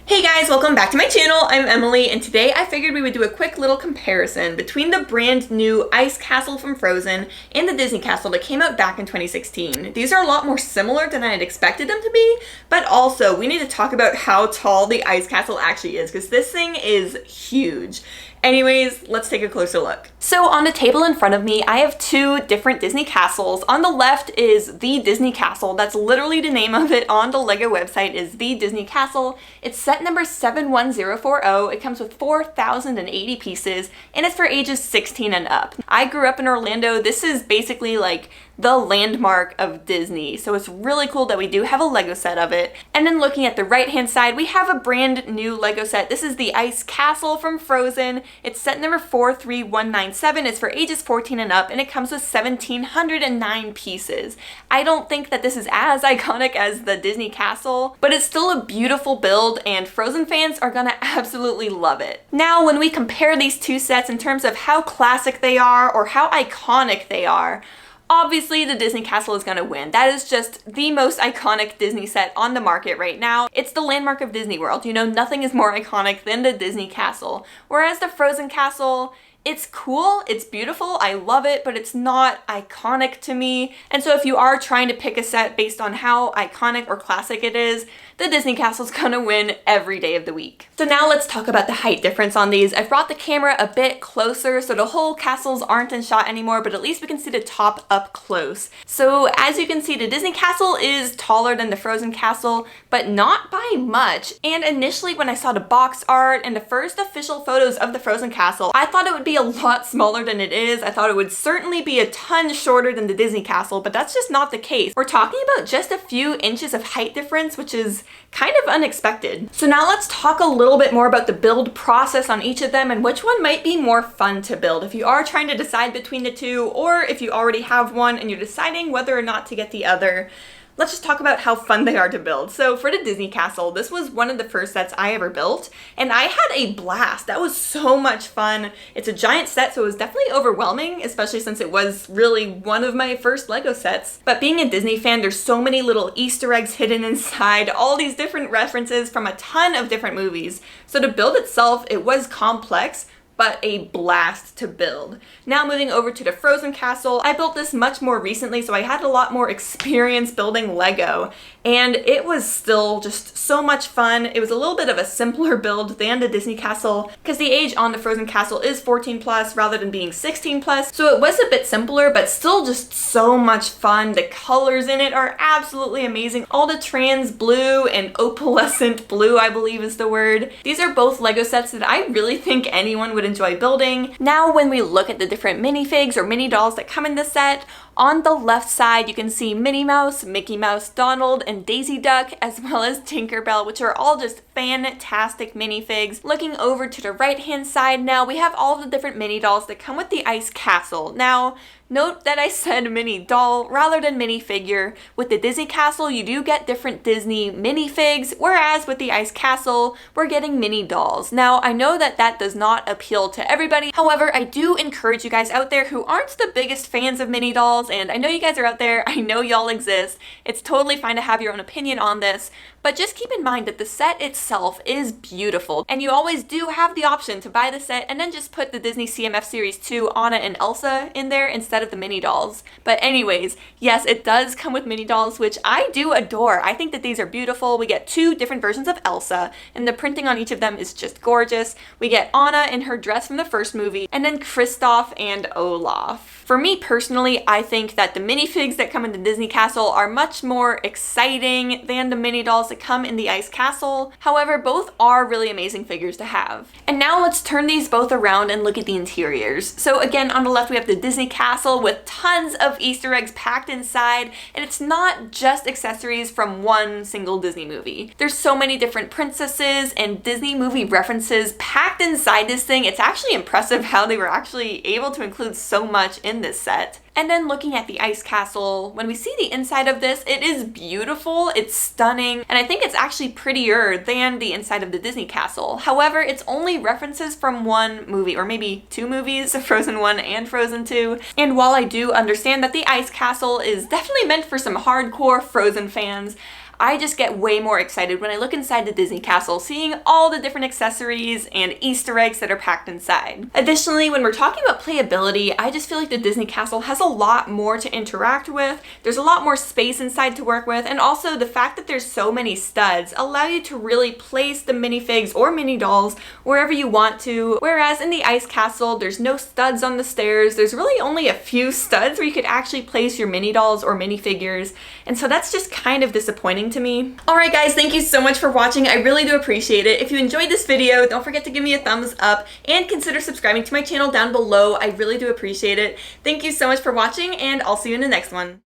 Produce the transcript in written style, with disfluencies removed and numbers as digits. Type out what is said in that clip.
Hey guys, welcome back to my channel. I'm Emily, and today I figured we would do a quick little comparison between the brand new Ice Castle from Frozen and the Disney Castle that came out back in 2016. These are a lot more similar than I had expected them to be, but also we need to talk about how tall the Ice Castle actually is, because this thing is huge. Anyways, let's take a closer look. So on the table in front of me, I have two different Disney castles. On the left is the Disney Castle. That's literally the name of it on the LEGO website, is the Disney Castle. It's set number 71040. It comes with 4,080 pieces, and it's for ages 16 and up. I grew up in Orlando. This is basically like the landmark of Disney, so it's really cool that we do have a Lego set of it. And then looking at the right hand side, we have a brand new Lego set. This is the Ice Castle from Frozen. It's set number 43197. It's for ages 14 and up, and it comes with 1,709 pieces. I don't think that this is as iconic as the Disney Castle, but it's still a beautiful build, and Frozen fans are gonna absolutely love it. Now, when we compare these two sets in terms of how classic they are or how iconic they are, obviously the Disney Castle is gonna win. That is just the most iconic Disney set on the market right now. It's the landmark of Disney World. You know, nothing is more iconic than the Disney Castle. Whereas the Frozen Castle, it's cool, it's beautiful, I love it, but it's not iconic to me. And so if you are trying to pick a set based on how iconic or classic it is, the Disney Castle's gonna win every day of the week. So now let's talk about the height difference on these. I've brought the camera a bit closer so the whole castles aren't in shot anymore, but at least we can see the top up close. So as you can see, the Disney Castle is taller than the Frozen Castle, but not by much. And initially when I saw the box art and the first official photos of the Frozen Castle, I thought it would be a lot smaller than it is. I thought it would certainly be a ton shorter than the Disney Castle, but that's just not the case. We're talking about just a few inches of height difference, which is kind of unexpected. So now let's talk a little bit more about the build process on each of them and which one might be more fun to build. If you are trying to decide between the two, or if you already have one and you're deciding whether or not to get the other, let's just talk about how fun they are to build. So for the Disney Castle, this was one of the first sets I ever built, and I had a blast. That was so much fun. It's a giant set, so it was definitely overwhelming, especially since it was really one of my first Lego sets. But being a Disney fan, there's so many little Easter eggs hidden inside, all these different references from a ton of different movies. So to build itself, it was complex, but a blast to build. Now moving over to the Frozen Castle, I built this much more recently, so I had a lot more experience building Lego, and it was still just so much fun. It was a little bit of a simpler build than the Disney Castle, because the age on the Frozen Castle is 14 plus rather than being 16 plus, so it was a bit simpler, but still just so much fun. The colors in it are absolutely amazing. All the trans blue and opalescent blue, I believe is the word. These are both Lego sets that I really think anyone would enjoy building. Now when we look at the different minifigs or mini dolls that come in the set, on the left side you can see Minnie Mouse, Mickey Mouse, Donald, and Daisy Duck, as well as Tinkerbell, which are all just fantastic minifigs. Looking over to the right hand side now, we have all the different mini dolls that come with the Ice Castle. Now, note that I said mini doll rather than minifigure. With the Disney Castle, you do get different Disney minifigs, whereas with the Ice Castle, we're getting mini dolls. Now, I know that that does not appeal to everybody. However, I do encourage you guys out there who aren't the biggest fans of mini dolls, and I know you guys are out there, I know y'all exist. It's totally fine to have your own opinion on this, but just keep in mind that the set itself is beautiful, and you always do have the option to buy the set and then just put the Disney CMF Series 2 Anna and Elsa in there instead of the mini dolls. But anyways, yes, it does come with mini dolls, which I do adore. I think that these are beautiful. We get two different versions of Elsa, and the printing on each of them is just gorgeous. We get Anna in her dress from the first movie, and then Kristoff and Olaf. For me personally, I think that the minifigs that come in the Disney Castle are much more exciting than the mini dolls that come in the Ice Castle. However, both are really amazing figures to have. And now let's turn these both around and look at the interiors. So again, on the left we have the Disney Castle with tons of Easter eggs packed inside, and it's not just accessories from one single Disney movie. There's so many different princesses and Disney movie references packed inside this thing. It's actually impressive how they were actually able to include so much in this set. And then looking at the Ice Castle, when we see the inside of this, it is beautiful, it's stunning, and I think it's actually prettier than the inside of the Disney Castle. However, it's only references from one movie, or maybe two movies, Frozen 1 and Frozen 2. And while I do understand that the Ice Castle is definitely meant for some hardcore Frozen fans, I just get way more excited when I look inside the Disney castle, seeing all the different accessories and Easter eggs that are packed inside. Additionally, when we're talking about playability, I just feel like the Disney castle has a lot more to interact with. There's a lot more space inside to work with, and also the fact that there's so many studs allow you to really place the minifigs or mini dolls wherever you want to, whereas in the ice castle, there's no studs on the stairs. There's really only a few studs where you could actually place your mini dolls or minifigures, and so that's just kind of disappointing to me. Alright guys, thank you so much for watching. I really do appreciate it. If you enjoyed this video, don't forget to give me a thumbs up and consider subscribing to my channel down below. I really do appreciate it. Thank you so much for watching, and I'll see you in the next one.